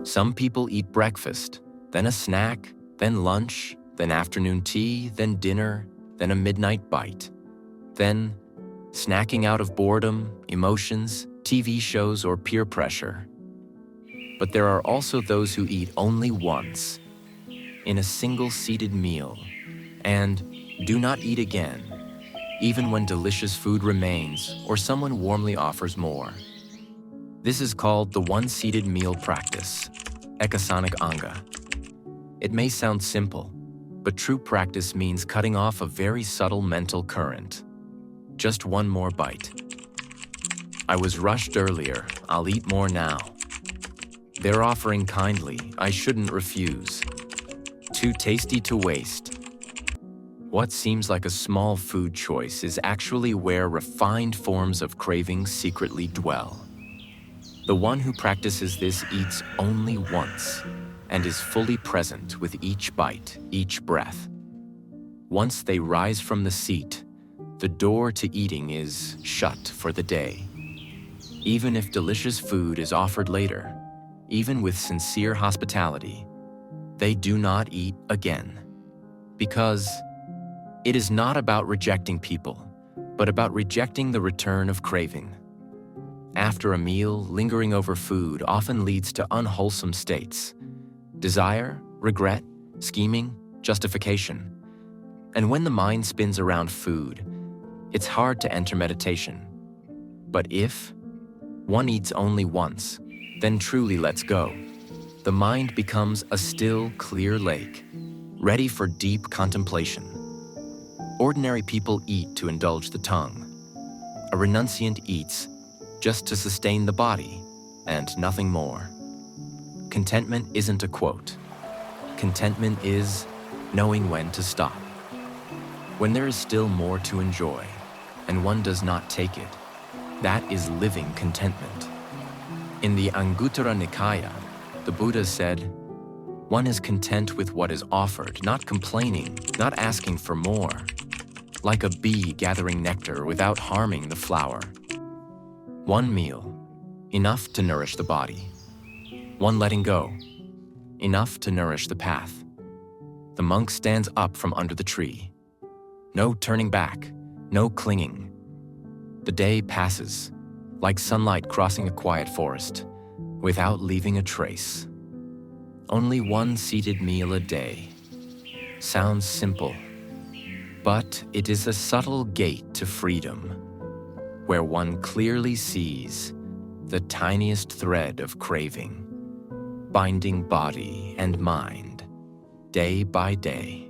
Some people eat breakfast, then a snack, then lunch, then afternoon tea, then dinner, then a midnight bite. Then, snacking out of boredom, emotions, TV shows, or peer pressure. But there are also those who eat only once, in a single seated meal, and do not eat again, even when delicious food remains or someone warmly offers more. This is called the one-seated meal practice, Ekasanik Anga. It may sound simple, but true practice means cutting off a very subtle mental current. Just one more bite. I was rushed earlier, I'll eat more now. They're offering kindly, I shouldn't refuse. Too tasty to waste. What seems like a small food choice is actually where refined forms of craving secretly dwell. The one who practices this eats only once and is fully present with each bite, each breath. Once they rise from the seat, the door to eating is shut for the day. Even if delicious food is offered later, even with sincere hospitality, they do not eat again. Because it is not about rejecting people, but about rejecting the return of craving. After a meal, lingering over food often leads to unwholesome states. Desire, regret, scheming, justification. And when the mind spins around food, it's hard to enter meditation. But if one eats only once, then truly lets go. The mind becomes a still, clear lake, ready for deep contemplation. Ordinary people eat to indulge the tongue. A renunciant eats just to sustain the body, and nothing more. Contentment isn't a quote. Contentment is knowing when to stop. When there is still more to enjoy, and one does not take it, that is living contentment. In the Anguttara Nikaya, the Buddha said, "One is content with what is offered, not complaining, not asking for more, like a bee gathering nectar without harming the flower." One meal, enough to nourish the body. One letting go, enough to nourish the path. The monk stands up from under the tree. No turning back, no clinging. The day passes, like sunlight crossing a quiet forest, without leaving a trace. Only one seated meal a day. Sounds simple, but it is a subtle gate to freedom, where one clearly sees the tiniest thread of craving, binding body and mind, day by day.